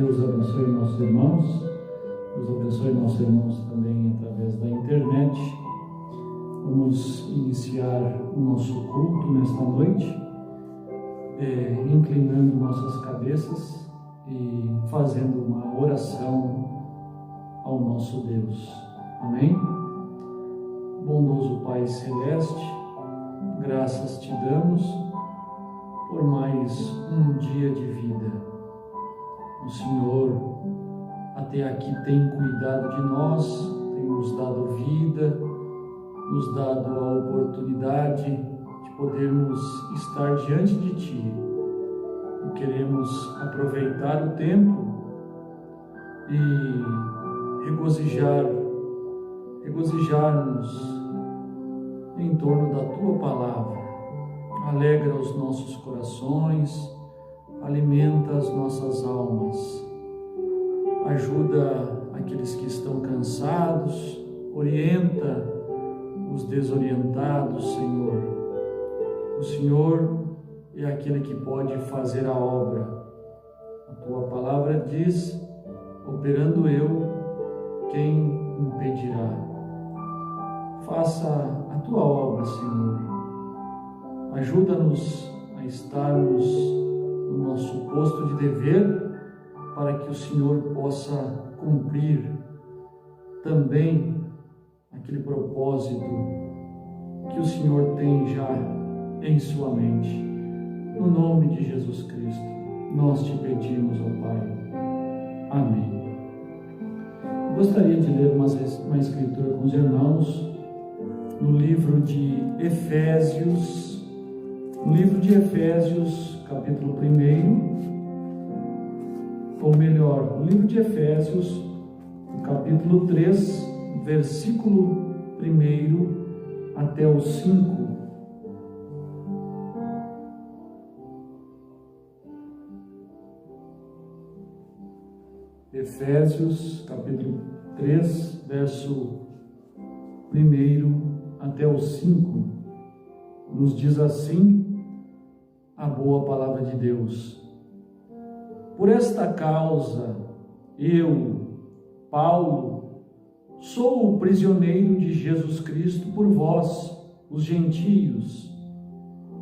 Deus abençoe nossos irmãos. Deus abençoe nossos irmãos também através da internet. Vamos iniciar o nosso culto nesta noite, inclinando nossas cabeças e fazendo uma oração ao nosso Deus. Amém? Bondoso Pai Celeste, graças te damos por mais um dia de vida. O Senhor até aqui tem cuidado de nós, tem nos dado vida, nos dado a oportunidade de podermos estar diante de Ti. E queremos aproveitar o tempo e regozijar-nos em torno da Tua Palavra. Alegra os nossos corações, alimenta as nossas almas, ajuda aqueles que estão cansados, orienta os desorientados, Senhor. O Senhor é aquele que pode fazer a obra. A Tua Palavra diz: operando eu, quem impedirá? Faça a Tua obra, Senhor. Ajuda-nos a estarmos no nosso posto de dever, para que o Senhor possa cumprir também aquele propósito que o Senhor tem já em sua mente. No nome de Jesus Cristo, nós te pedimos, ó Pai. Amém. Gostaria de ler uma escritura com os irmãos no livro de Efésios, capítulo 1, ou melhor, no livro de Efésios, capítulo 3, versículo 1 até o 5. Efésios, capítulo 3, verso 1 até o 5, nos diz assim a boa palavra de Deus: por esta causa, eu, Paulo, sou o prisioneiro de Jesus Cristo por vós, os gentios,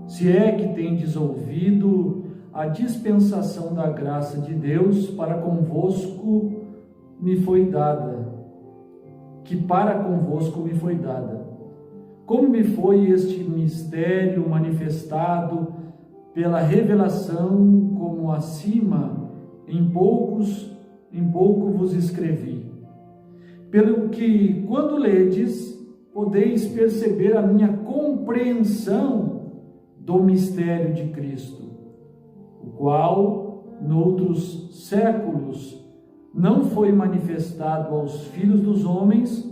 se é que tendes ouvido a dispensação da graça de Deus para convosco me foi dada, como me foi este mistério manifestado pela revelação, como acima, em pouco vos escrevi, pelo que, quando ledes, podeis perceber a minha compreensão do mistério de Cristo, o qual, noutros séculos, não foi manifestado aos filhos dos homens,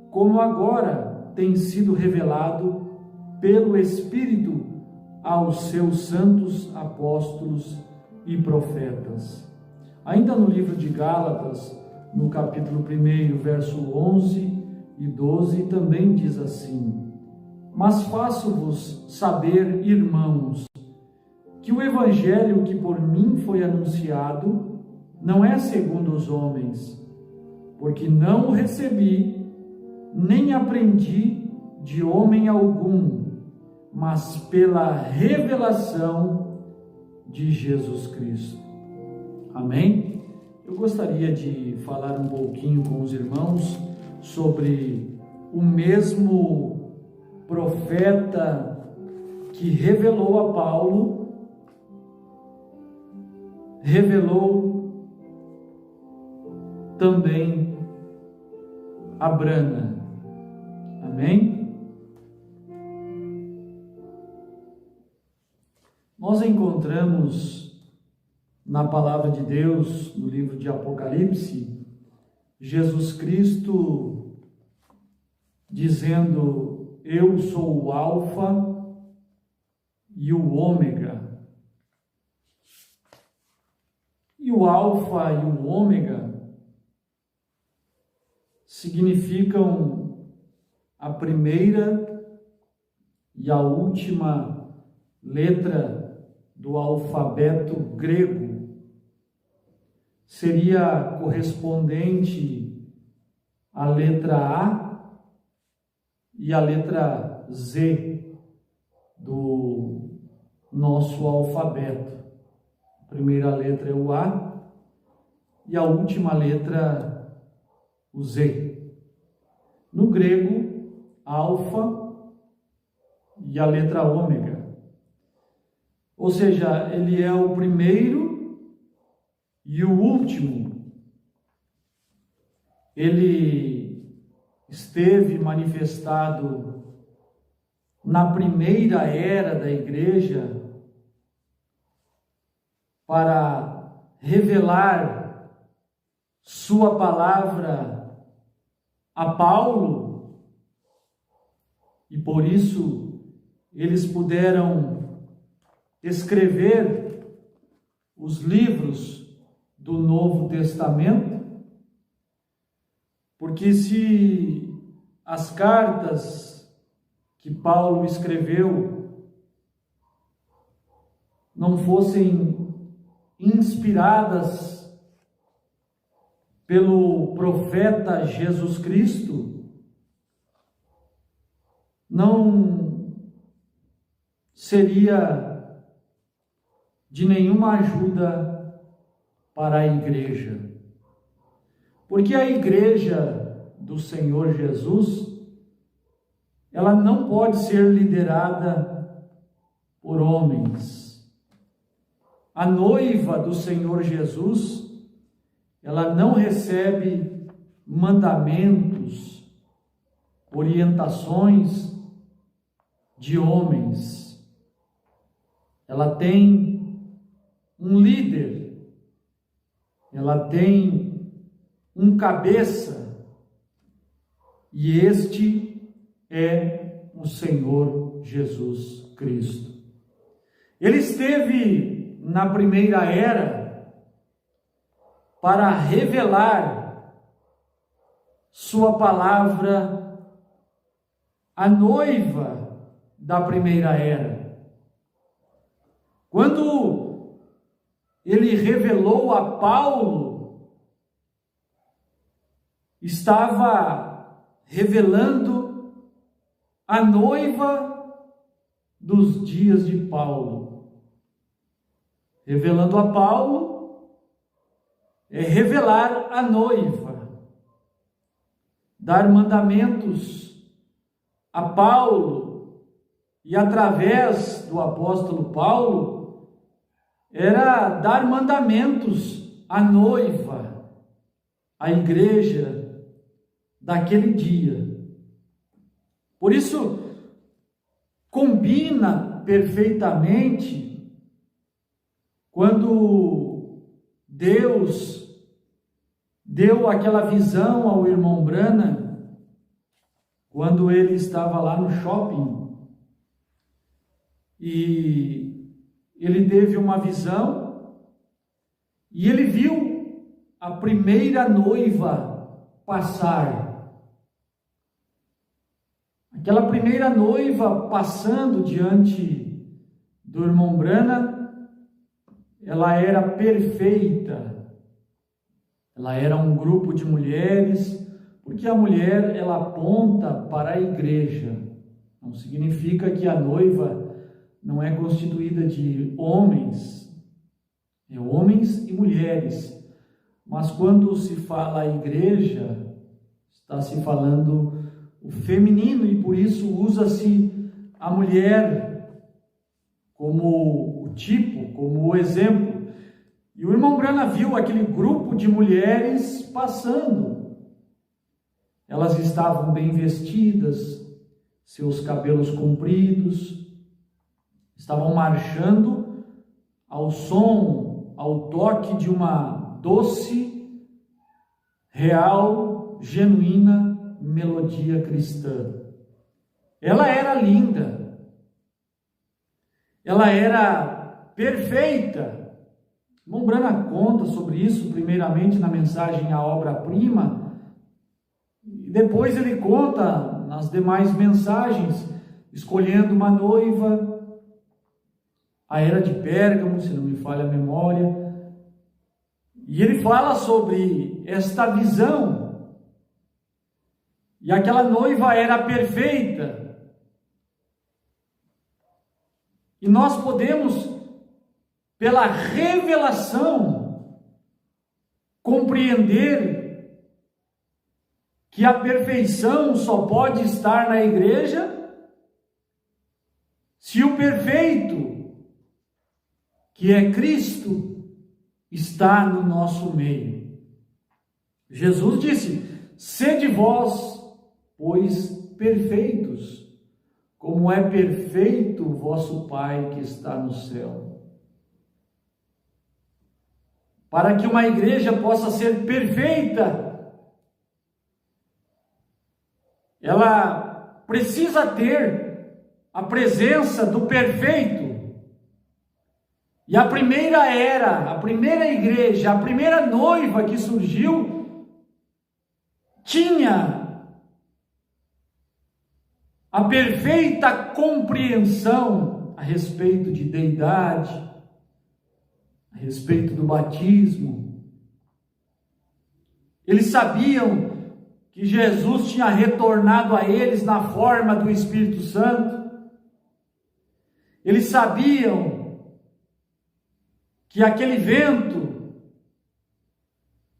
como agora tem sido revelado pelo Espírito aos seus santos apóstolos e profetas. Ainda no livro de Gálatas, no capítulo 1, verso 11 e 12, também diz assim: mas faço-vos saber, irmãos, que o evangelho que por mim foi anunciado não é segundo os homens, porque não o recebi, nem aprendi de homem algum, mas pela revelação de Jesus Cristo. Amém? Eu gostaria de falar um pouquinho com os irmãos sobre o mesmo profeta que revelou a Paulo, revelou também a Brana. Amém? Nós encontramos na palavra de Deus, no livro de Apocalipse, Jesus Cristo dizendo: eu sou o Alfa e o Ômega. E o Alfa e o Ômega significam a primeira e a última letra do alfabeto grego. seria correspondente à letra A e à letra Z do nosso alfabeto. A primeira letra é o A e a última letra o Z. No grego, alfa e a letra ômega. Ou seja, ele é o primeiro e o último. Ele esteve manifestado na primeira era da igreja para revelar sua palavra a Paulo, e por isso eles puderam escrever os livros do Novo Testamento, porque se as cartas que Paulo escreveu não fossem inspiradas pelo profeta Jesus Cristo, não seria de nenhuma ajuda para a igreja. Porque a igreja do Senhor Jesus, ela não pode ser liderada por homens. A noiva do Senhor Jesus, ela não recebe mandamentos, orientações de homens. Ela tem um líder, ela tem um cabeça, e este é o Senhor Jesus Cristo. Ele esteve na primeira era para revelar sua palavra à noiva da primeira era. Quando ele revelou a Paulo, estava revelando a noiva dos dias de Paulo. Revelando a Paulo é revelar a noiva, dar mandamentos a Paulo, e através do apóstolo Paulo, era dar mandamentos à noiva, à igreja daquele dia. Por isso, combina perfeitamente quando Deus deu aquela visão ao irmão Branham, quando ele estava lá no shopping, e ele teve uma visão, e ele viu a primeira noiva passar. Aquela primeira noiva passando diante do irmão Branham, ela era perfeita, ela era um grupo de mulheres, porque a mulher, ela aponta para a igreja. Não significa que a noiva não é constituída de homens, é homens e mulheres, mas quando se fala a igreja, está se falando o feminino, e por isso usa-se a mulher como o tipo, como o exemplo. E o irmão Branham viu aquele grupo de mulheres passando. Elas estavam bem vestidas, seus cabelos compridos, estavam marchando ao som, ao toque de uma doce, real, genuína melodia cristã. Ela era linda, ela era perfeita. O irmão Branham conta sobre isso, primeiramente na mensagem A Obra-Prima, e depois ele conta nas demais mensagens, escolhendo uma noiva, a era de Pérgamo, se não me falha a memória, E ele fala sobre esta visão. E aquela noiva era perfeita. E nós podemos, pela revelação, compreender que a perfeição só pode estar na igreja se o perfeito, que é Cristo, está no nosso meio. Jesus disse: sede vós, pois, perfeitos, como é perfeito o vosso Pai que está no céu. Para que uma igreja possa ser perfeita, ela precisa ter a presença do perfeito. E a primeira igreja, a primeira noiva que surgiu, tinha a perfeita compreensão a respeito de deidade, a respeito do batismo. Eles sabiam que Jesus tinha retornado a eles na forma do Espírito Santo. Eles sabiam que aquele vento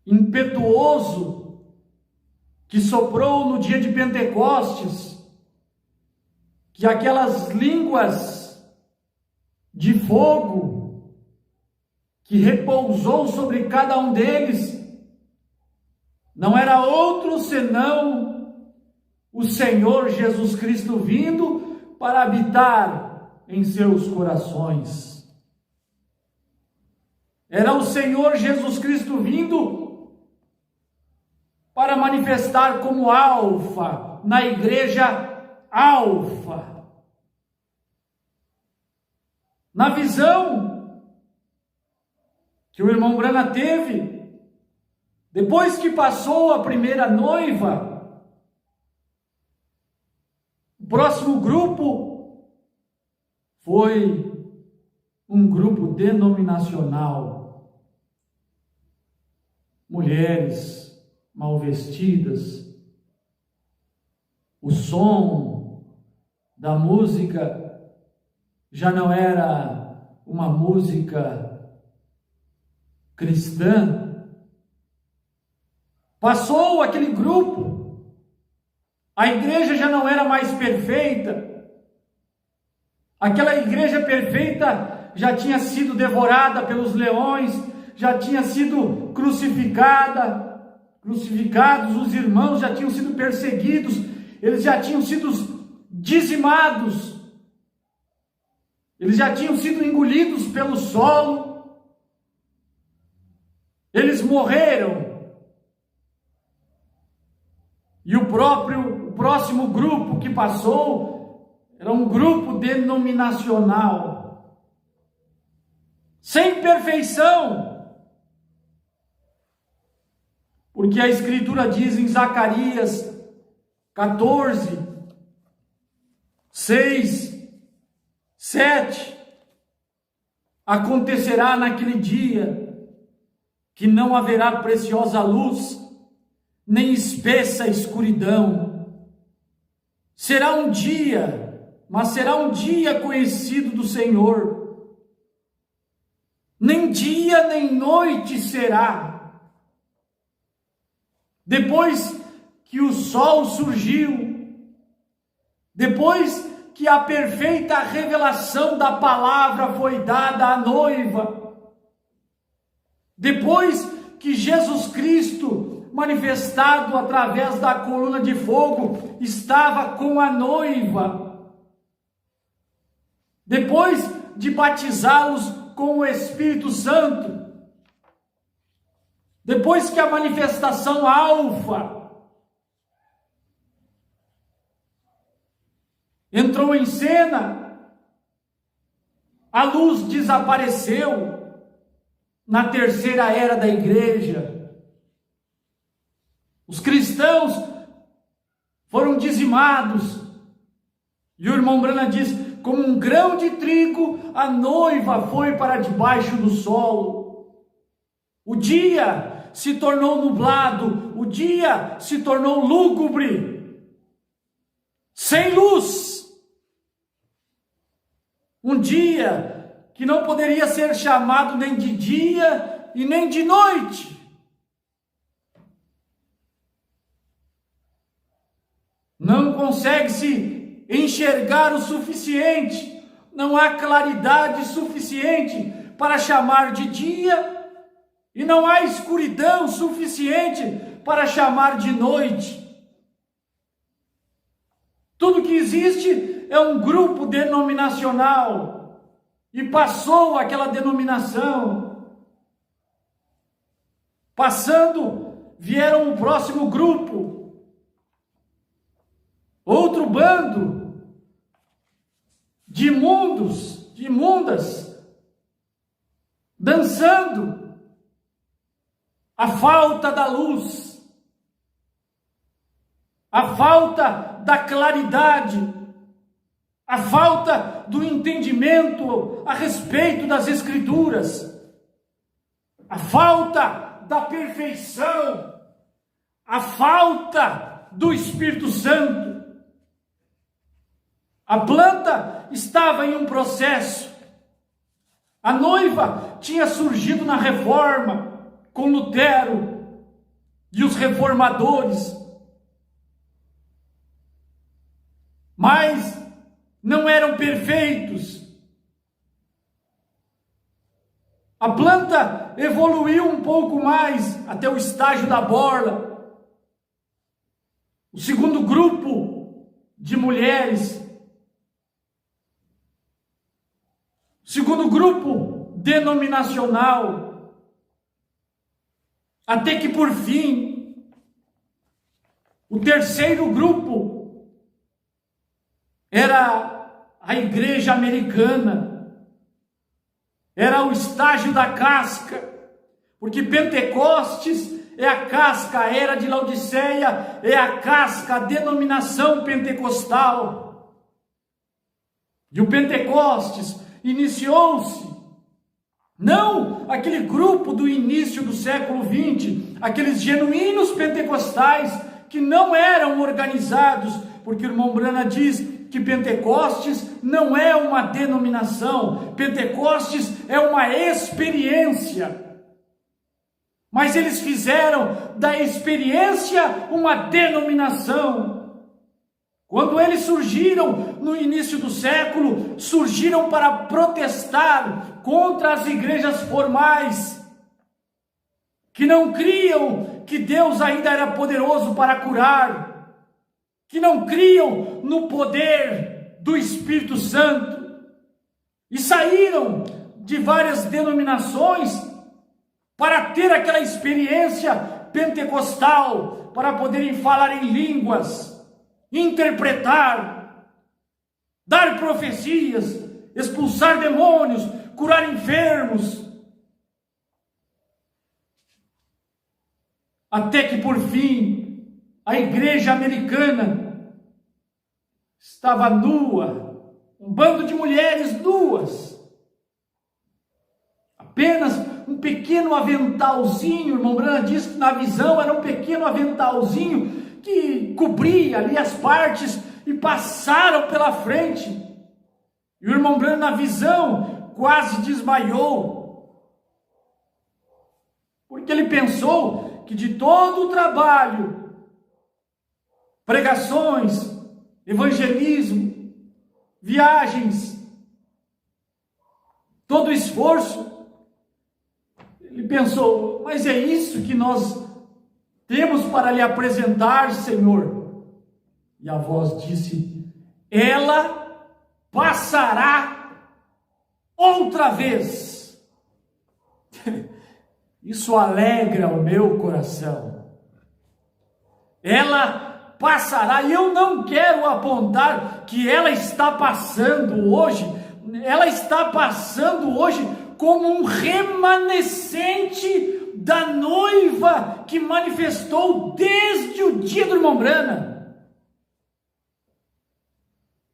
impetuoso que soprou no dia de Pentecostes, que aquelas línguas de fogo que repousou sobre cada um deles, não era outro senão o Senhor Jesus Cristo vindo para habitar em seus corações. Era o Senhor Jesus Cristo vindo para manifestar como alfa, na igreja alfa. Na visão que o irmão Brana teve, depois que passou a primeira noiva, o próximo grupo foi um grupo denominacional. Mulheres mal vestidas, o som da música já não era uma música cristã. Passou aquele grupo, a igreja já não era mais perfeita, aquela igreja perfeita já tinha sido devorada pelos leões, já tinha sido crucificados, os irmãos já tinham sido perseguidos, eles já tinham sido dizimados, eles já tinham sido engolidos pelo solo, eles morreram. E o próximo grupo que passou era um grupo denominacional, sem perfeição. Porque a Escritura diz em Zacarias 14, 6, 7, acontecerá naquele dia que não haverá preciosa luz, nem espessa escuridão. Será um dia, mas será um dia conhecido do Senhor. Nem dia nem noite será. Depois que o sol surgiu, depois que a perfeita revelação da palavra foi dada à noiva, depois que Jesus Cristo, manifestado através da coluna de fogo, estava com a noiva, depois de batizá-los com o Espírito Santo, depois que a manifestação alfa entrou em cena, a luz desapareceu na terceira era da igreja. Os cristãos foram dizimados. E o irmão Brana diz: como um grão de trigo, a noiva foi para debaixo do solo. O dia se tornou nublado, o dia se tornou lúgubre, sem luz. Um dia que não poderia ser chamado nem de dia e nem de noite. Não consegue-se enxergar o suficiente, não há claridade suficiente para chamar de dia, e não há escuridão suficiente para chamar de noite. Tudo que existe é um grupo denominacional, e passou aquela denominação. Passando, vieram o próximo grupo, outro bando de imundos, de imundas, dançando. A falta da luz, a falta da claridade, a falta do entendimento a respeito das Escrituras, a falta da perfeição, a falta do Espírito Santo. A planta estava em um processo. A noiva tinha surgido na Reforma, com Lutero e os reformadores, mas não eram perfeitos. A planta evoluiu um pouco mais até o estágio da borla. O segundo grupo de mulheres, o segundo grupo denominacional, até que por fim, o terceiro grupo era a igreja americana, era o estágio da casca, porque Pentecostes é a casca, a era de Laodiceia é a casca, a denominação pentecostal. E o Pentecostes iniciou-se, não aquele grupo do início do século XX, aqueles genuínos pentecostais que não eram organizados, porque o irmão Brana diz que Pentecostes não é uma denominação, Pentecostes é uma experiência. Mas eles fizeram da experiência uma denominação. Quando eles surgiram no início do século, surgiram para protestar contra as igrejas formais, que não criam que Deus ainda era poderoso para curar, que não criam no poder do Espírito Santo, e saíram de várias denominações para ter aquela experiência pentecostal, para poderem falar em línguas, interpretar, dar profecias, expulsar demônios, curar enfermos, até que por fim a igreja americana estava nua, um bando de mulheres nuas, apenas um pequeno aventalzinho. O irmão Brana diz que na visão era um pequeno aventalzinho que cobria ali as partes e passaram pela frente. E o irmão Brana, na visão, quase desmaiou, porque ele pensou que de todo o trabalho, pregações, evangelismo, viagens, todo o esforço, ele pensou: mas é isso que nós temos para lhe apresentar, Senhor? E a voz disse: ela passará outra vez. Isso alegra o meu coração. Ela passará, e eu não quero apontar que ela está passando hoje, ela está passando hoje como um remanescente da noiva que manifestou desde o dia do irmão Brana.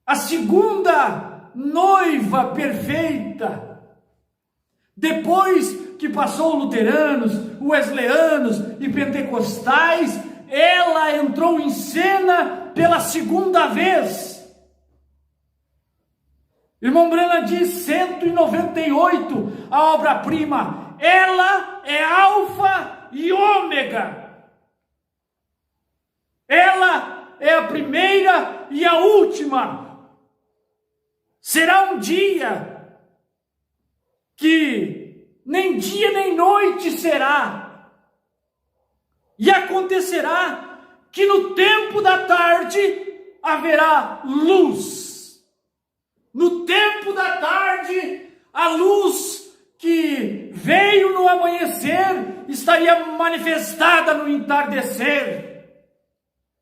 A segunda noiva perfeita, depois que passou luteranos, wesleyanos e pentecostais, ela entrou em cena pela segunda vez. Irmão Branham diz 198, a obra-prima, ela é alfa e ômega. Ela é a primeira e a última. Será um dia que nem dia nem noite será. E acontecerá que no tempo da tarde haverá luz. No tempo da tarde, a luz que veio no amanhecer estaria manifestada no entardecer.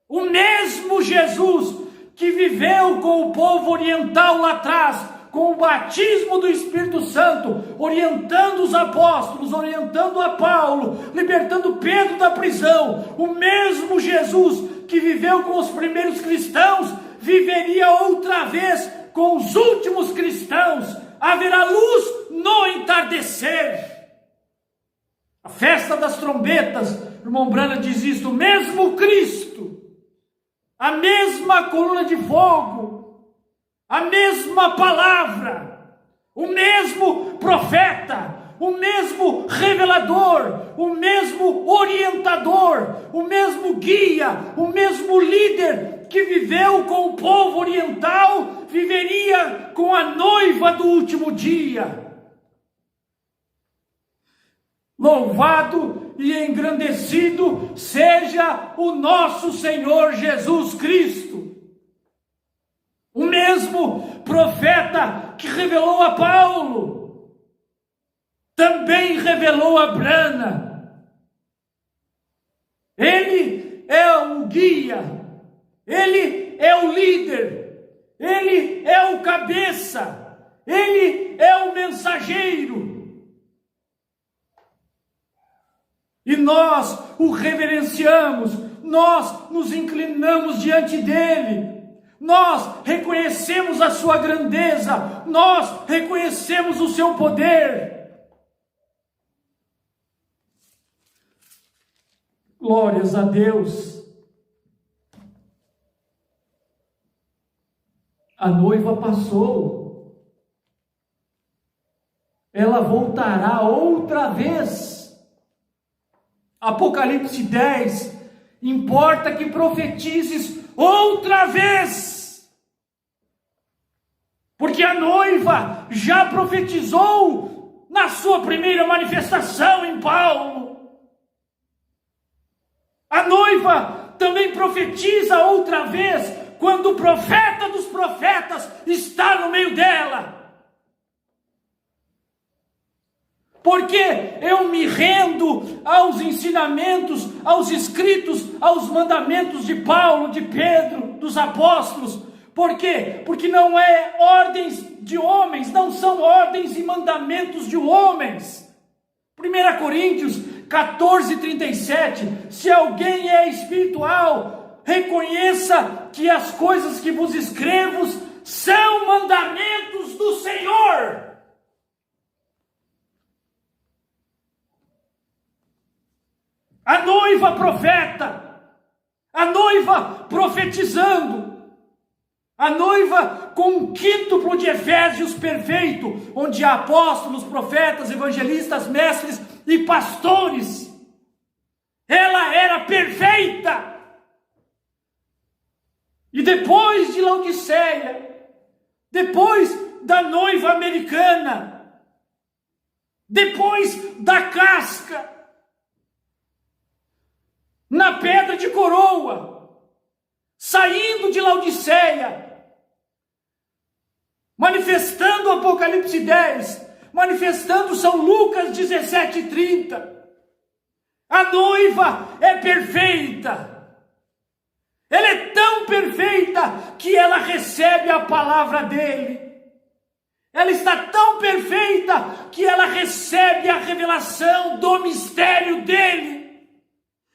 O mesmo Jesus que viveu com o povo oriental lá atrás, com o batismo do Espírito Santo, orientando os apóstolos, orientando a Paulo, libertando Pedro da prisão, o mesmo Jesus que viveu com os primeiros cristãos, viveria outra vez com os últimos cristãos. Haverá luz no entardecer. A festa das trombetas, irmão Branham diz isto, o mesmo Cristo, a mesma coluna de fogo, a mesma palavra, o mesmo profeta, o mesmo revelador, o mesmo orientador, o mesmo guia, o mesmo líder que viveu com o povo oriental, viveria com a noiva do último dia. Louvado e engrandecido seja o nosso Senhor Jesus Cristo. O mesmo profeta que revelou a Paulo, também revelou a Branham. Ele é o guia, ele é o líder, ele é o cabeça, ele é o mensageiro. E nós o reverenciamos, nós nos inclinamos diante dele, nós reconhecemos a sua grandeza, nós reconhecemos o seu poder. Glórias a Deus. A noiva passou, ela voltará outra vez. Apocalipse 10, importa que profetizes outra vez, porque a noiva já profetizou na sua primeira manifestação em Paulo. A noiva também profetiza outra vez, quando o profeta dos profetas está no meio dela. Porque eu me rendo aos ensinamentos, aos escritos, aos mandamentos de Paulo, de Pedro, dos apóstolos. Por quê? Porque não é ordens de homens, não são ordens e mandamentos de homens. 1 Coríntios 14:37, se alguém é espiritual, reconheça que as coisas que vos escrevo são mandamentos do Senhor. A noiva profeta, a noiva profetizando, a noiva com um quíntuplo de Efésios perfeito, onde há apóstolos, profetas, evangelistas, mestres e pastores. Ela era perfeita. E depois de Laodiceia, depois da noiva americana, depois da casca, na pedra de coroa, saindo de Laodiceia, manifestando o Apocalipse 10, manifestando São Lucas 17:30. A noiva é perfeita. Ela é tão perfeita que ela recebe a palavra dele. Ela está tão perfeita que ela recebe a revelação do mistério dele.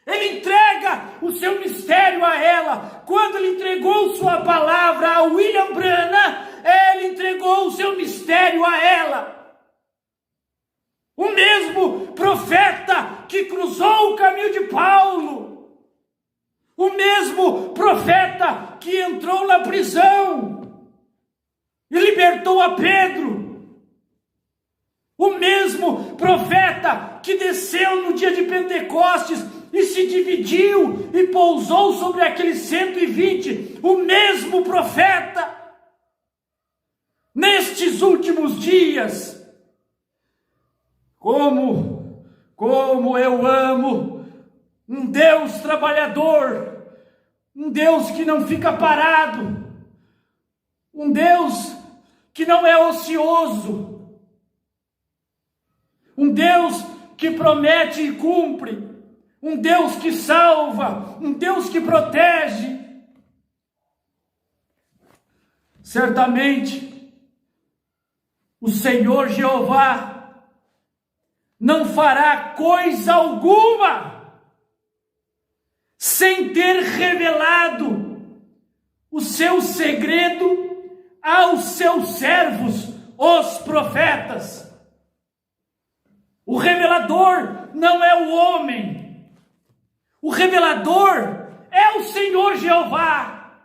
Ele entrega o seu mistério a ela. Quando ele entregou sua palavra a William Branham, ele entregou o seu mistério a ela. O mesmo profeta que cruzou o caminho de Paulo, o mesmo profeta que entrou na prisão e libertou a Pedro, o mesmo profeta que desceu no dia de Pentecostes e se dividiu e pousou sobre aqueles 120, o mesmo profeta, nestes últimos dias, como eu amo um Deus trabalhador, um Deus que não fica parado, um Deus que não é ocioso, um Deus que promete e cumpre, um Deus que salva, um Deus que protege. Certamente, o Senhor Jeová não fará coisa alguma sem ter revelado o seu segredo aos seus servos, os profetas. O revelador não é o homem, o revelador é o Senhor Jeová.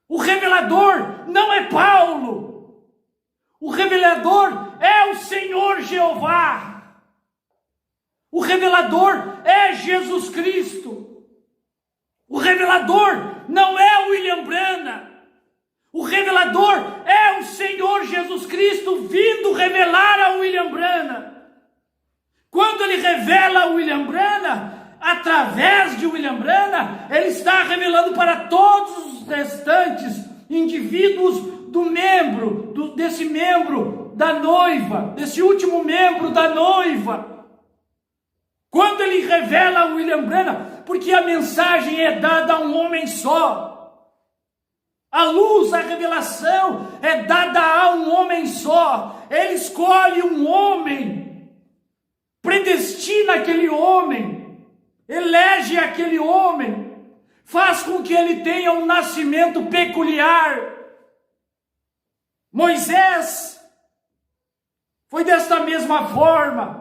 O revelador não é Paulo, o revelador é o Senhor Jeová. O revelador é Jesus Cristo. O revelador não é William Branham. O revelador é o Senhor Jesus Cristo vindo revelar a William Branham. Quando ele revela a William Branham, através de William Branham, ele está revelando para todos os restantes indivíduos desse membro da noiva, desse último membro da noiva. Quando ele revela a William Branham, porque a mensagem é dada a um homem só. A luz, a revelação é dada a um homem só. Ele escolhe um homem, predestina aquele homem, elege aquele homem, faz com que ele tenha um nascimento peculiar. Moisés foi desta mesma forma.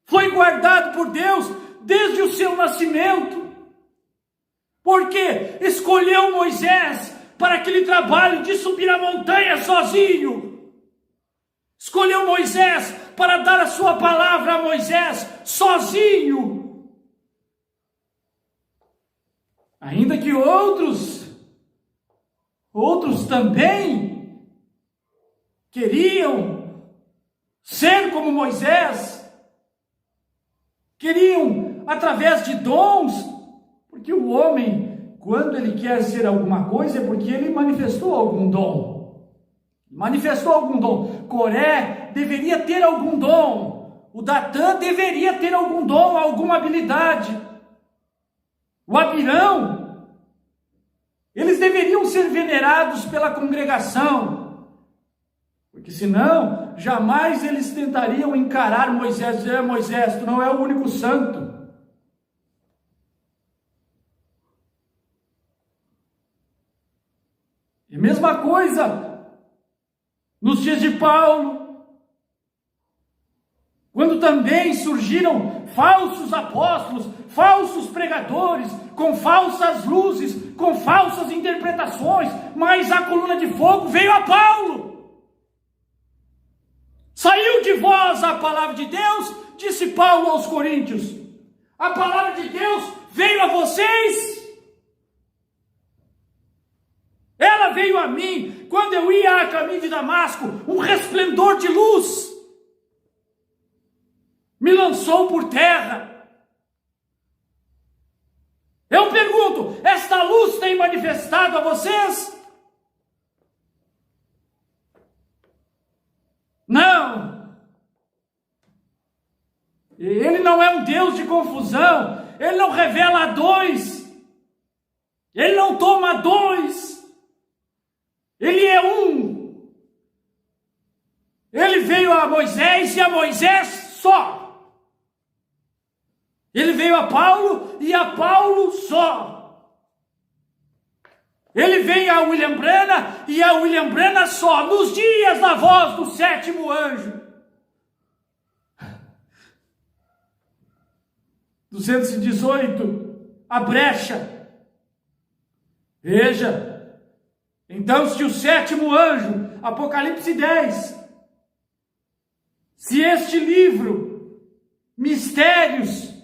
Foi guardado por Deus desde o seu nascimento. Porque escolheu Moisés para aquele trabalho de subir a montanha sozinho. Escolheu Moisés para dar a sua palavra a Moisés sozinho. Ainda que outros também queriam ser como Moisés, queriam através de dons, porque o homem, quando ele quer ser alguma coisa, é porque ele manifestou algum dom. Coré deveria ter algum dom. O Datã deveria ter algum dom, alguma habilidade. O Abirão, eles deveriam ser venerados pela congregação. Porque senão, jamais eles tentariam encarar Moisés e dizer: Moisés, tu não é o único santo. E mesma coisa nos dias de Paulo, quando também surgiram falsos apóstolos, falsos pregadores, com falsas luzes, com falsas interpretações, mas a coluna de fogo veio a Paulo. Saiu de vós a palavra de Deus, disse Paulo aos Coríntios. A palavra de Deus veio a vocês. Ela veio a mim quando eu ia a caminho de Damasco, um resplendor de luz me lançou por terra. Eu pergunto, esta luz tem manifestado a vocês? Não. Ele não é um Deus de confusão. Ele não revela a dois. Ele não toma dois. Ele é um. Ele veio a Moisés e a Moisés só. Ele veio a Paulo e a Paulo só. Ele veio a William Branham e a William Branham só. Nos dias da voz do sétimo anjo. 218, a brecha. Veja, então se o sétimo anjo, Apocalipse 10, se este livro, Mistérios,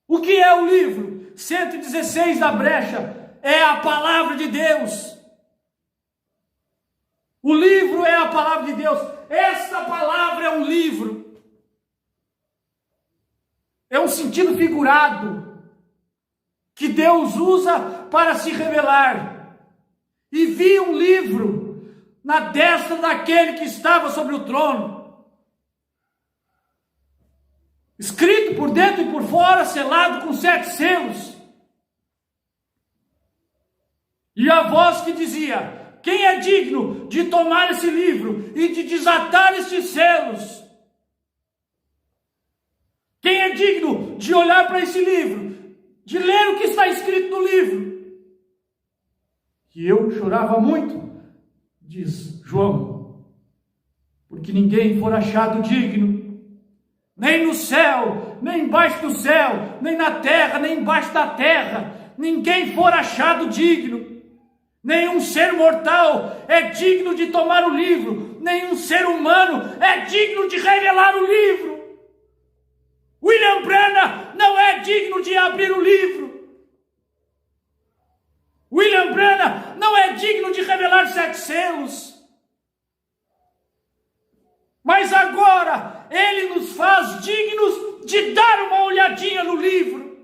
o que é o livro? 116 da brecha, é a palavra de Deus. O livro é a palavra de Deus. Esta palavra é um livro. É um sentido figurado que Deus usa para se revelar. E vi um livro na destra daquele que estava sobre o trono, escrito por dentro e por fora, selado com 7 selos. E a voz que dizia: quem é digno de tomar esse livro e de desatar estes selos? Quem é digno de olhar para esse livro, de ler o que está escrito no livro? E eu chorava muito, diz João, porque ninguém for achado digno, nem no céu, nem embaixo do céu, nem na terra, nem embaixo da terra, ninguém for achado digno. Nenhum ser mortal é digno de tomar o livro, nenhum ser humano é digno de revelar o livro. William Branham não é digno de abrir o livro. William Branham não é digno de revelar 7 selos. Mas agora ele nos faz dignos de dar uma olhadinha no livro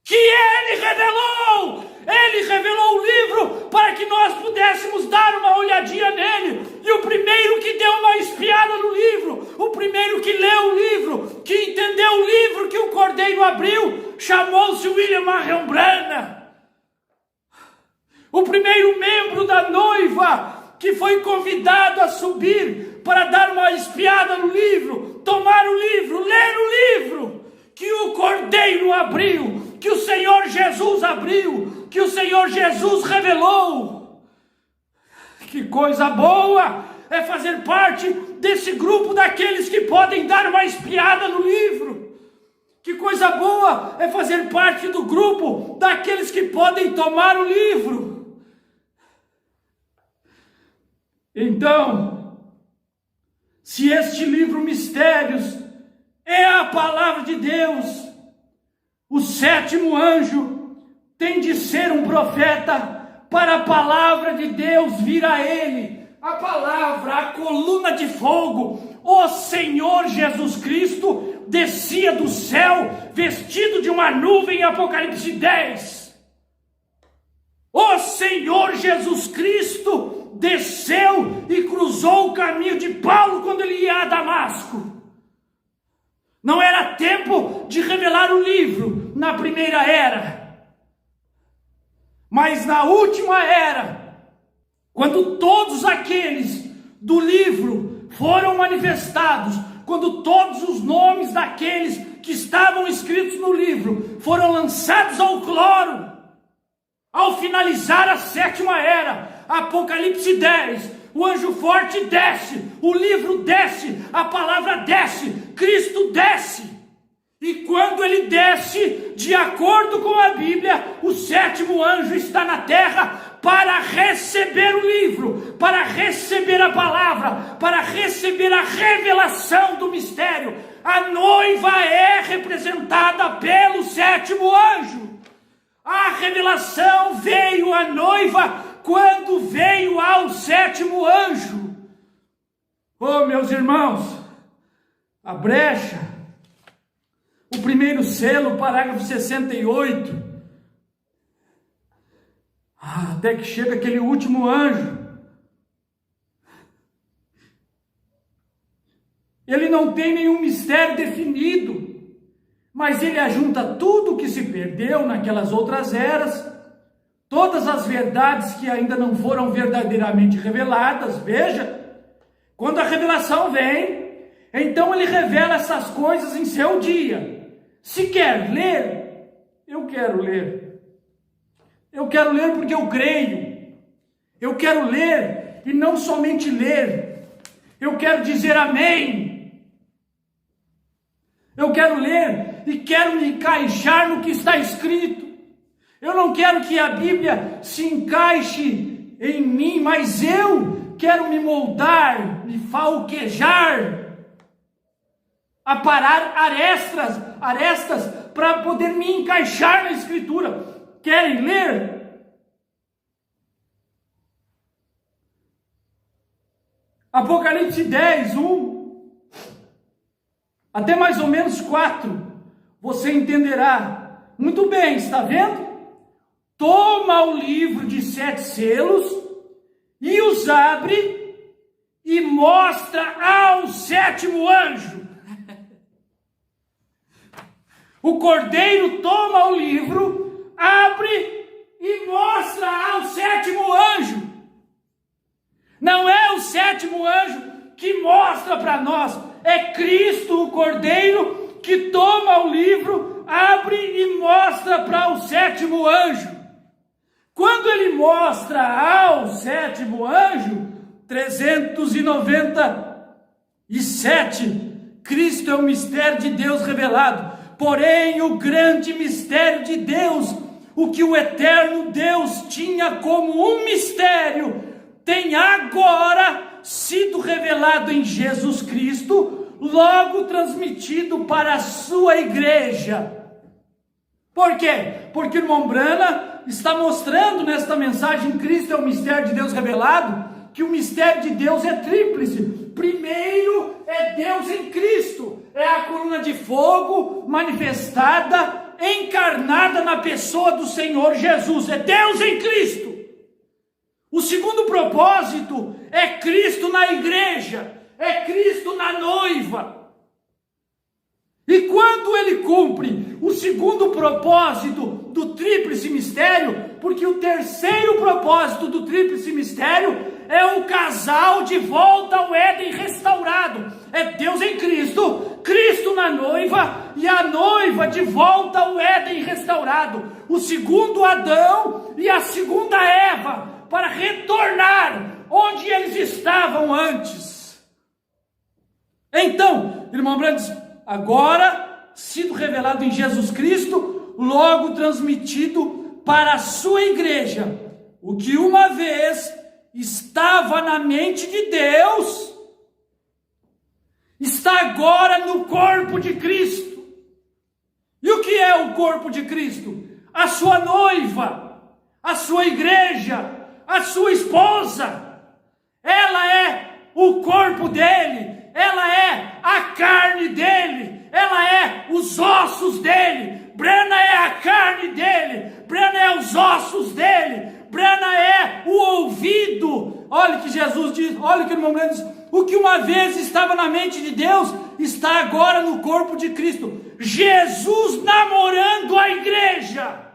que ele revelou. Ele revelou o livro para que nós pudéssemos dar uma olhadinha nele. E o primeiro que deu uma espiada no livro, o primeiro que leu o livro, que entendeu o livro que o Cordeiro abriu, chamou-se William Marion Branham. O primeiro membro da noiva que foi convidado a subir para dar uma espiada no livro, tomar o livro, ler o livro que o Cordeiro abriu, que o Senhor Jesus abriu, que o Senhor Jesus revelou. Que coisa boa é fazer parte desse grupo daqueles que podem dar uma espiada no livro. Que coisa boa é fazer parte do grupo daqueles que podem tomar o livro. Então, se este livro Mistérios é a palavra de Deus, o sétimo anjo tem de ser um profeta para a palavra de Deus vir a ele. A palavra, a coluna de fogo, o Senhor Jesus Cristo descia do céu vestido de uma nuvem, Apocalipse 10. O Senhor Jesus Cristo desceu e cruzou o caminho de Paulo quando ele ia a Damasco. Não era tempo de revelar o livro na primeira era, mas na última era, quando todos aqueles do livro foram manifestados, quando todos os nomes daqueles que estavam escritos no livro foram lançados ao cloro, ao finalizar a sétima era, Apocalipse 10, o anjo forte desce, o livro desce, a palavra desce, Cristo desce. E quando ele desce, de acordo com a Bíblia, o sétimo anjo está na terra para receber o livro, para receber a palavra, para receber a revelação do mistério. A noiva é representada pelo sétimo anjo. A revelação veio à noiva quando veio ao sétimo anjo. Oh, meus irmãos, a brecha, o primeiro selo, parágrafo 68, até que chega aquele último anjo. Ele não tem nenhum mistério definido, mas ele ajunta tudo o que se perdeu naquelas outras eras, todas as verdades que ainda não foram verdadeiramente reveladas. Veja, quando a revelação vem, então ele revela essas coisas em seu dia. Se quer ler, eu quero ler. Eu quero ler porque eu creio. Eu quero ler e não somente ler. Eu quero dizer amém. Eu quero ler ler e quero me encaixar no que está escrito. Eu não quero que a Bíblia se encaixe em mim, mas eu quero me moldar, me falquejar, aparar arestas para poder me encaixar na Escritura. Querem ler? Apocalipse 10, 1, até mais ou menos 4, você entenderá. Muito bem, está vendo? Toma o livro de 7 selos e os abre e mostra ao 7º anjo. O cordeiro toma o livro, abre e mostra ao 7º anjo. Não é o 7º anjo que mostra para nós, é Cristo, o cordeiro, que toma o livro, abre e mostra para o 7º anjo. Quando ele mostra ao 7º anjo, 397, Cristo é o mistério de Deus revelado. Porém, o grande mistério de Deus, o que o eterno Deus tinha como um mistério, tem agora sido revelado em Jesus Cristo, logo transmitido para a sua igreja. Por quê? Porque o irmão Brana está mostrando nesta mensagem, Cristo é o mistério de Deus revelado, que o mistério de Deus é tríplice. Primeiro é Deus em Cristo, é a coluna de fogo manifestada, encarnada na pessoa do Senhor Jesus, é Deus em Cristo. O segundo propósito é Cristo na igreja, é Cristo na noiva. E quando ele cumpre o segundo propósito do tríplice mistério, porque o terceiro propósito do tríplice mistério é o casal de volta ao Éden restaurado. É Deus em Cristo, Cristo na noiva e a noiva de volta ao Éden restaurado. O segundo Adão e a segunda Eva, para retornar onde eles estavam antes. Então, irmão Brandes, agora, sido revelado em Jesus Cristo, logo transmitido para a sua igreja, o que uma vez estava na mente de Deus, está agora no corpo de Cristo. E o que é o corpo de Cristo? A sua noiva, a sua igreja, a sua esposa. Ela é o corpo dele, ela é a carne dele, ela é os ossos dele. Brana é a carne dele, Brana é os ossos dele, Brana é o ouvido. Olha que Jesus diz, olha que o irmão Brana diz, o que uma vez estava na mente de Deus, está agora no corpo de Cristo. Jesus namorando a igreja.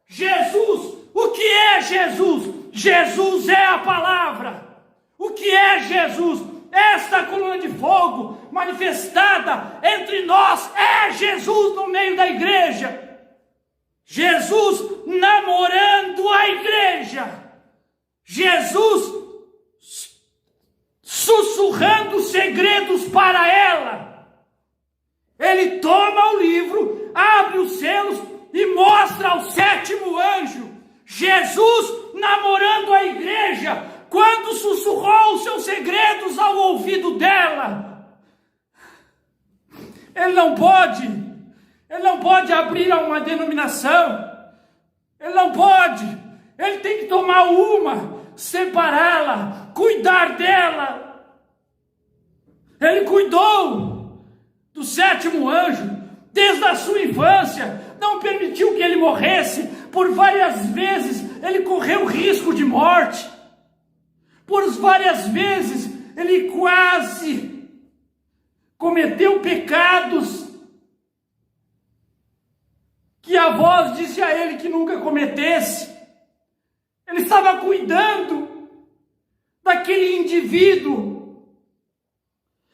Jesus, o que é Jesus? Jesus é a palavra. O que é Jesus? Esta coluna de fogo manifestada entre nós é Jesus no meio da igreja. Jesus namorando a igreja. Jesus sussurrando segredos para ela. Ele toma o livro, abre os selos e mostra ao 7º anjo. Jesus namorando a igreja, quando sussurrou os seus segredos ao ouvido dela. Ele não pode abrir a uma denominação, ele tem que tomar uma, separá-la, cuidar dela. Ele cuidou do 7º anjo desde a sua infância, não permitiu que ele morresse. Por várias vezes ele correu risco de morte. Por várias vezes ele quase cometeu pecados que a voz disse a ele que nunca cometesse. Ele estava cuidando daquele indivíduo.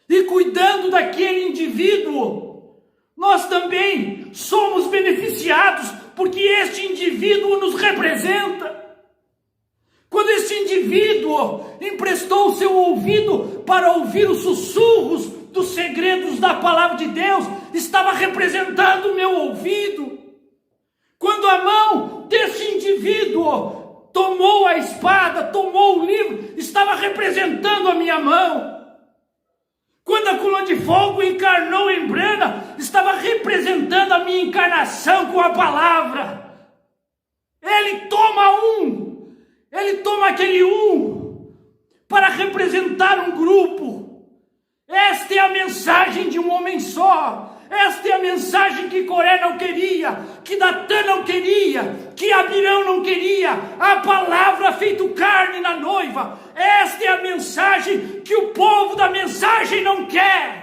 E cuidando daquele indivíduo, nós também somos beneficiados, porque este indivíduo nos representa. Quando este indivíduo emprestou o seu ouvido para ouvir os sussurros dos segredos da palavra de Deus estava representando o meu ouvido. Quando a mão desse indivíduo tomou a espada, tomou o livro, estava representando a minha mão. Quando a coluna de fogo encarnou em Branham, estava representando a minha encarnação com a palavra. Ele toma aquele para representar um grupo. Esta é a mensagem de um homem só. Esta é a mensagem que Coré não queria, que Datã não queria, que Abirão não queria. A palavra feito carne na noiva. Esta é a mensagem que o povo da mensagem não quer.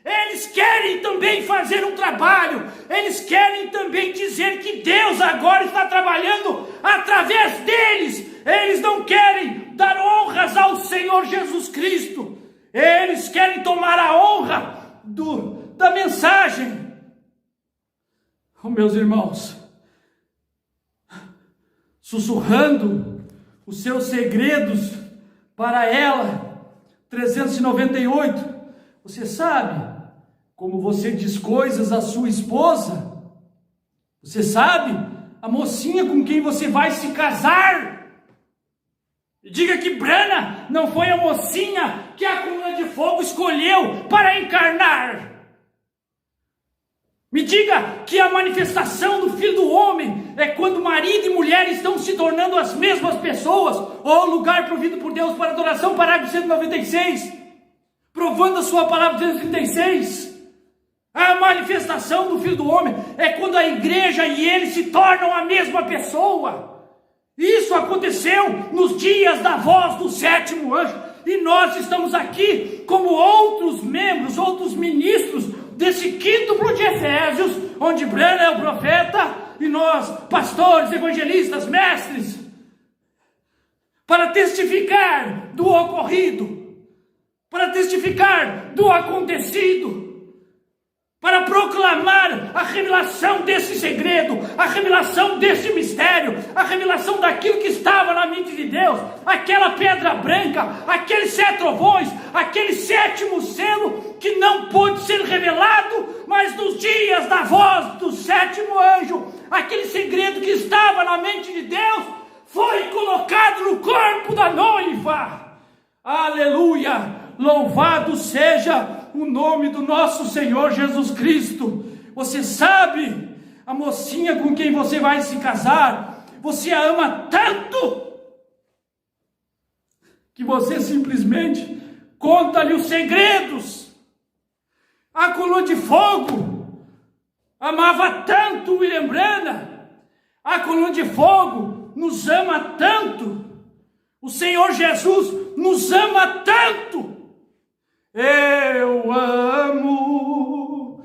Eles querem também fazer um trabalho. Eles querem também dizer que Deus agora está trabalhando através deles. Eles não querem dar honras ao Senhor Jesus Cristo. Eles querem tomar a honra da mensagem. Oh, meus irmãos, sussurrando os seus segredos para ela, 398, você sabe como você diz coisas à sua esposa? Você sabe a mocinha com quem você vai se casar? E diga que Branham não foi a mocinha que a coluna de fogo escolheu para encarnar. Me diga que a manifestação do Filho do Homem é quando marido e mulher estão se tornando as mesmas pessoas, ou lugar provido por Deus para adoração, parágrafo 196, provando a sua palavra 236. A manifestação do Filho do Homem é quando a igreja e ele se tornam a mesma pessoa. Isso aconteceu nos dias da voz do sétimo anjo, e nós estamos aqui como outros membros, outros ministros desse quíntuplo de Efésios, onde Branham é o profeta e nós, pastores, evangelistas, mestres, para testificar do ocorrido, para testificar do acontecido, para proclamar a revelação desse segredo, a revelação desse mistério, a revelação daquilo que estava na mente de Deus, aquela pedra branca, aqueles 7 trovões, aquele 7º selo que não pôde ser revelado, mas nos dias da voz do 7º anjo, aquele segredo que estava na mente de Deus, foi colocado no corpo da noiva. Aleluia! Louvado seja o nome do nosso Senhor Jesus Cristo. Você sabe, a mocinha com quem você vai se casar, você a ama tanto, que você simplesmente conta-lhe os segredos. A coluna de fogo amava tanto William Branham, a coluna de fogo nos ama tanto, o Senhor Jesus nos ama tanto. Eu amo,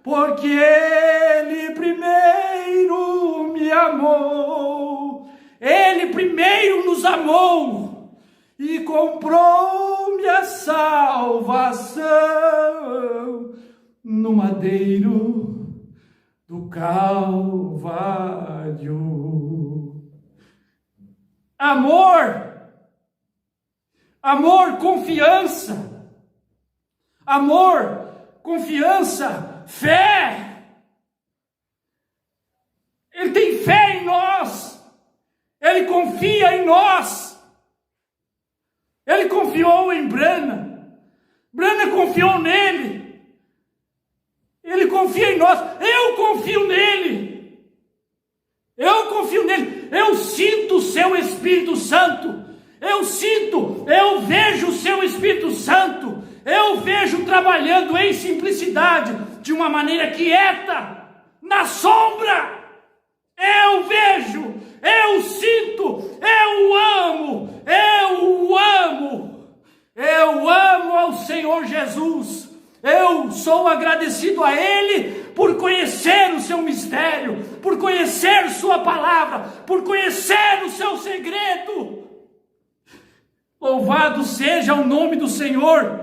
porque Ele primeiro me amou. Ele primeiro nos amou e comprou-me a salvação no madeiro do Calvário. Amor, confiança, fé. Ele tem fé em nós. Ele confia em nós. Ele confiou em Branham. Branham confiou nele. Ele confia em nós. Eu confio nele. Eu sinto o seu Espírito Santo. Eu vejo o seu Espírito Santo, eu vejo trabalhando em simplicidade, de uma maneira quieta, na sombra. Eu vejo, eu sinto, eu amo ao Senhor Jesus. Eu sou agradecido a Ele por conhecer o seu mistério, por conhecer sua palavra, por conhecer o seu segredo. Louvado seja o nome do Senhor.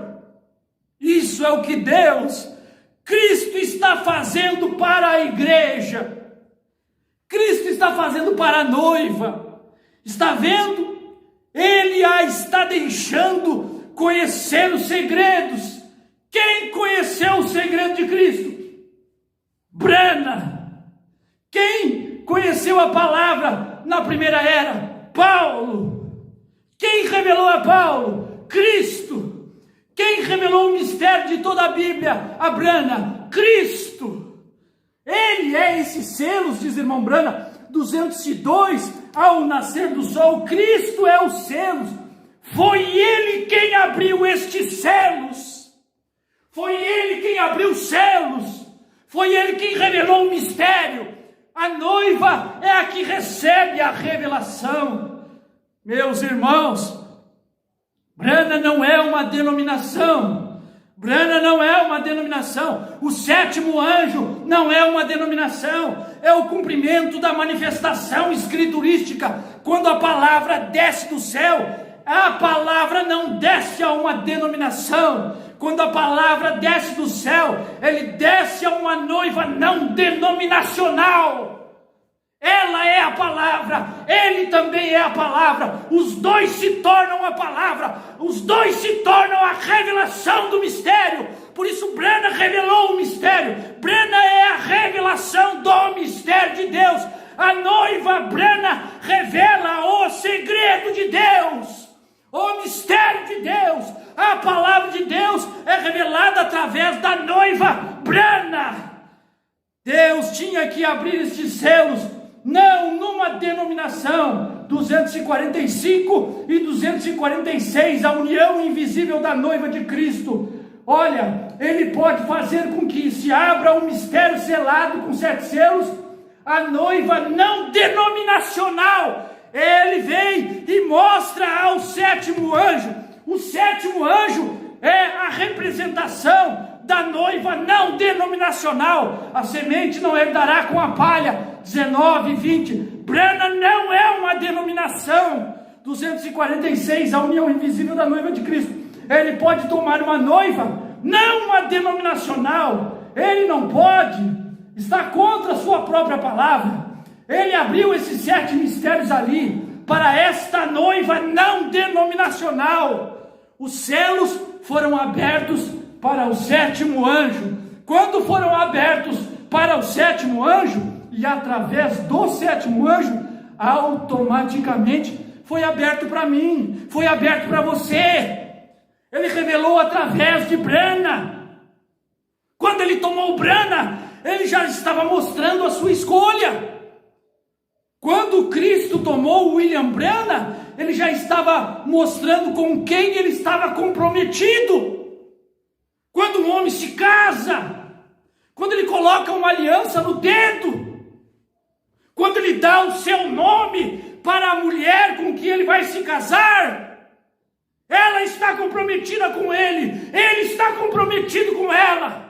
Isso é o que Cristo está fazendo para a igreja. Cristo está fazendo para a noiva. Está vendo? Ele a está deixando conhecer os segredos. Quem conheceu o segredo de Cristo? Brana. Quem conheceu a palavra na primeira era? Paulo. Quem revelou a Paulo? Cristo. Quem revelou o mistério de toda a Bíblia? A Brana. Cristo. Ele é esses selos, diz irmão Brana, 202, ao nascer do sol. Cristo é os selos. Foi Ele quem abriu estes selos. Foi Ele quem abriu os selos. Foi Ele quem revelou o mistério. A noiva é a que recebe a revelação. Meus irmãos, Brana não é uma denominação. Brana não é uma denominação. O sétimo anjo não é uma denominação. É o cumprimento da manifestação escriturística. Quando a palavra desce do céu, a palavra não desce a uma denominação. Quando a palavra desce do céu, ele desce a uma noiva não denominacional. Ela é a palavra, ele também é a palavra. Os dois se tornam a palavra, os dois se tornam a revelação do mistério. Por isso Brana revelou o mistério. Brana é a revelação do mistério de Deus. A noiva Brana revela o segredo de Deus, o mistério de Deus. A palavra de Deus é revelada através da noiva Brana. Deus tinha que abrir estes selos, não numa denominação. 245 e 246, a união invisível da noiva de Cristo. Olha, Ele pode fazer com que se abra um mistério selado com 7 selos. A noiva não denominacional, Ele vem e mostra ao sétimo anjo. O sétimo anjo é a representação da noiva não denominacional. A semente não herdará com a palha. 19 e 20. Brana não é uma denominação. 246, a união invisível da noiva de Cristo. Ele pode tomar uma noiva, não uma denominacional. Ele não pode. Está contra a sua própria palavra. Ele abriu esses 7 mistérios ali para esta noiva não denominacional. Os selos foram abertos para o sétimo anjo. Quando foram abertos para o sétimo anjo, e através do sétimo anjo, automaticamente foi aberto para mim, foi aberto para você. Ele revelou através de Brana. Quando ele tomou Brana, ele já estava mostrando a sua escolha. Quando Cristo tomou William Brana, ele já estava mostrando com quem ele estava comprometido. Quando um homem se casa, quando ele coloca uma aliança no dedo, quando ele dá o seu nome para a mulher com quem ele vai se casar, ela está comprometida com ele, ele está comprometido com ela.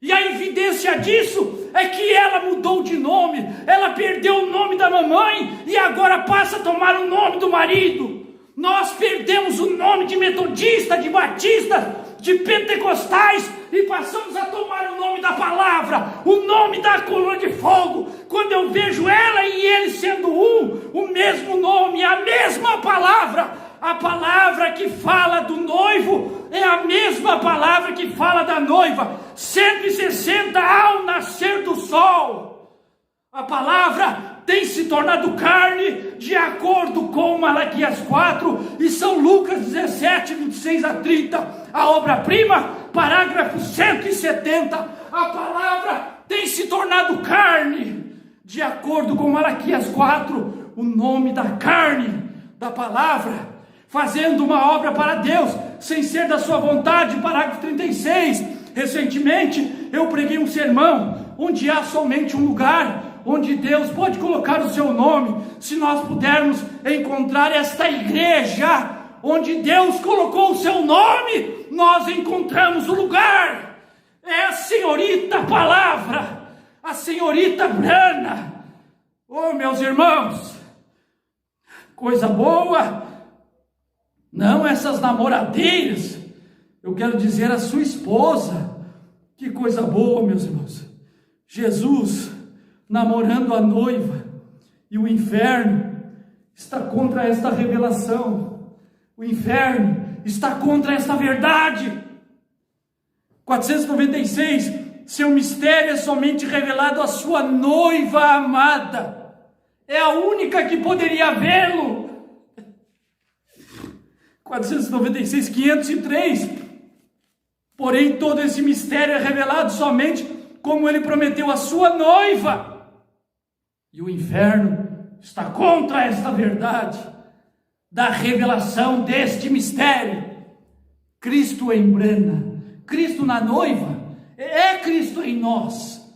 E a evidência disso é que ela mudou de nome, ela perdeu o nome da mamãe e agora passa a tomar o nome do marido. Nós perdemos o nome de metodista, de batista, de pentecostais e passamos a tomar o nome da palavra, o nome da coluna de fogo. Quando eu vejo ela e ele sendo o mesmo nome, a mesma palavra, a palavra que fala do noivo é a mesma palavra que fala da noiva. 160 ao nascer do sol. A palavra tem se tornado carne, de acordo com Malaquias 4 e São Lucas 17, 26 a 30. A obra-prima, parágrafo 170. A palavra tem se tornado carne, de acordo com Malaquias 4, o nome da carne, da palavra, fazendo uma obra para Deus, sem ser da sua vontade, parágrafo 36. Recentemente, eu preguei um sermão, onde há somente um lugar onde Deus pode colocar o seu nome. Se nós pudermos encontrar esta igreja onde Deus colocou o seu nome, nós encontramos o lugar. É a senhorita palavra, a senhorita Brana. Oh, meus irmãos, coisa boa, não essas namoradeiras, eu quero dizer a sua esposa. Que coisa boa, meus irmãos, Jesus namorando a noiva, e o inferno está contra esta revelação. O inferno está contra esta verdade. 496, seu mistério é somente revelado à sua noiva amada. É a única que poderia vê-lo. 496, 503, porém todo esse mistério é revelado somente como ele prometeu à sua noiva. E o inferno está contra esta verdade da revelação deste mistério. Cristo embrana, Cristo na noiva, é Cristo em nós,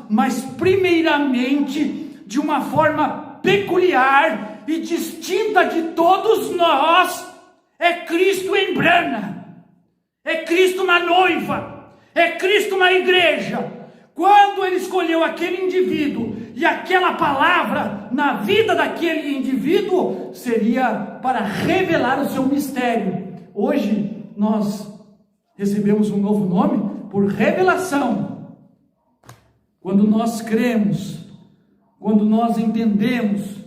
mas primeiramente de uma forma peculiar e distinta de todos nós, é Cristo embrana, é Cristo na noiva, é Cristo na igreja. Quando ele escolheu aquele indivíduo e aquela palavra na vida daquele indivíduo, seria para revelar o seu mistério. Hoje nós recebemos um novo nome por revelação. Quando nós cremos, quando nós entendemos,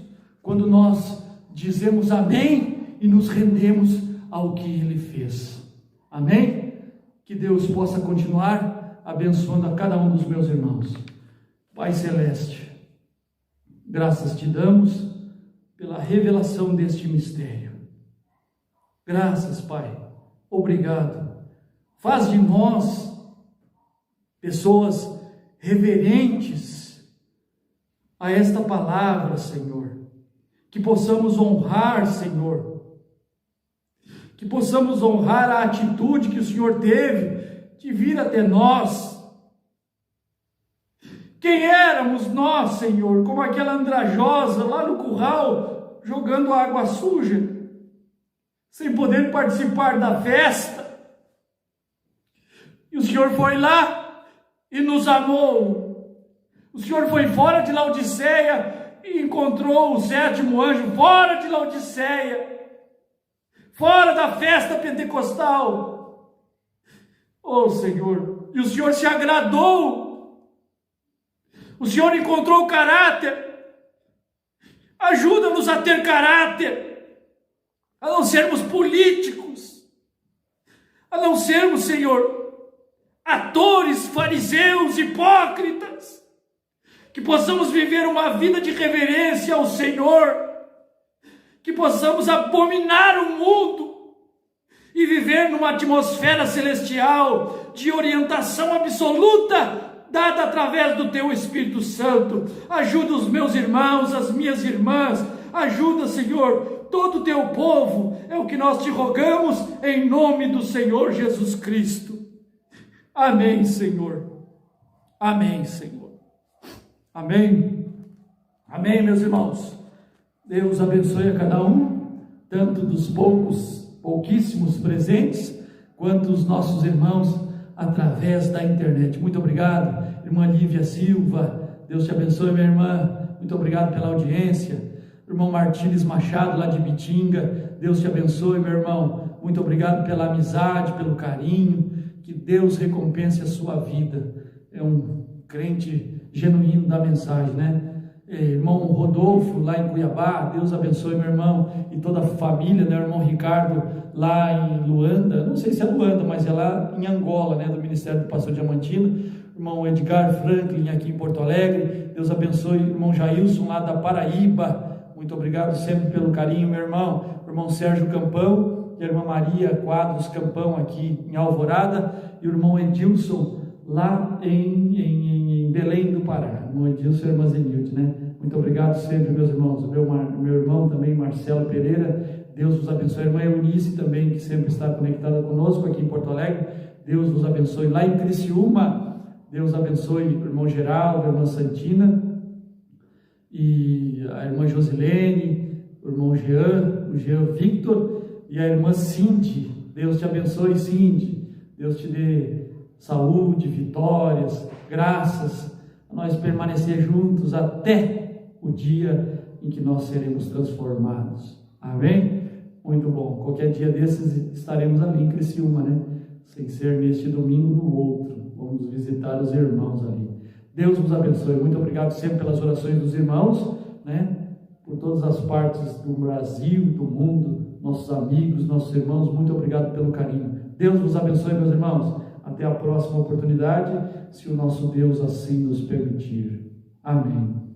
quando nós dizemos amém e nos rendemos ao que ele fez. Amém? Que Deus possa continuar abençoando a cada um dos meus irmãos. Pai Celeste, graças te damos pela revelação deste mistério. Graças, Pai. Obrigado. Faz de nós pessoas reverentes a esta palavra, Senhor. Que possamos honrar, Senhor. Que possamos honrar a atitude que o Senhor teve de vir até nós. Quem éramos nós, Senhor, como aquela andrajosa lá no curral, jogando água suja, sem poder participar da festa. E o Senhor foi lá e nos amou. O Senhor foi fora de Laodiceia e encontrou o sétimo anjo fora de Laodiceia, fora da festa pentecostal. Oh, Senhor, e o Senhor se agradou. O Senhor encontrou caráter. Ajuda-nos a ter caráter, a não sermos políticos, a não sermos, Senhor, atores, fariseus, hipócritas, que possamos viver uma vida de reverência ao Senhor, que possamos abominar o mundo e viver numa atmosfera celestial de orientação absoluta, dada através do Teu Espírito Santo. Ajuda os meus irmãos, as minhas irmãs, ajuda, Senhor, todo o Teu povo, é o que nós te rogamos, em nome do Senhor Jesus Cristo. Amém, Senhor. Amém, Senhor. Amém. Amém, meus irmãos. Deus abençoe a cada um, tanto dos pouquíssimos presentes, quanto os nossos irmãos através da internet. Muito obrigado, irmã Lívia Silva. Deus te abençoe, minha irmã. Muito obrigado pela audiência. Irmão Martins Machado, lá de Bitinga. Deus te abençoe, meu irmão. Muito obrigado pela amizade, pelo carinho. Que Deus recompense a sua vida. É um crente genuíno da mensagem, né? Irmão Rodolfo, lá em Cuiabá, Deus abençoe, meu irmão, e toda a família, né? Irmão Ricardo, lá em Luanda, não sei se é Luanda, mas é lá em Angola, né? Do Ministério do Pastor Diamantino. Irmão Edgar Franklin, aqui em Porto Alegre, Deus abençoe. Irmão Jailson, lá da Paraíba, muito obrigado sempre pelo carinho, meu irmão. Irmão Sérgio Campão, e a irmã Maria Quadros Campão, aqui em Alvorada, e o irmão Edilson, lá em Belém do Pará. Irmão Edilson e a irmã Zenilde, né? Muito obrigado sempre, meus irmãos. O meu irmão também, Marcelo Pereira, Deus vos abençoe. A irmã Eunice também, que sempre está conectada conosco aqui em Porto Alegre, Deus vos abençoe. Lá em Criciúma, Deus abençoe o irmão Geraldo, a irmã Santina, e a irmã Josilene, o irmão o Jean Victor e a irmã Cindy. Deus te abençoe, Cindy. Deus te dê saúde, vitórias, graças, a nós permanecer juntos até o dia em que nós seremos transformados. Amém? Muito bom. Qualquer dia desses estaremos ali em Criciúma, né? Sem ser neste domingo no outro. Vamos visitar os irmãos ali. Deus vos abençoe. Muito obrigado sempre pelas orações dos irmãos, né? Por todas as partes do Brasil, do mundo, nossos amigos, nossos irmãos, muito obrigado pelo carinho. Deus vos abençoe, meus irmãos. Até a próxima oportunidade, se o nosso Deus assim nos permitir. Amém.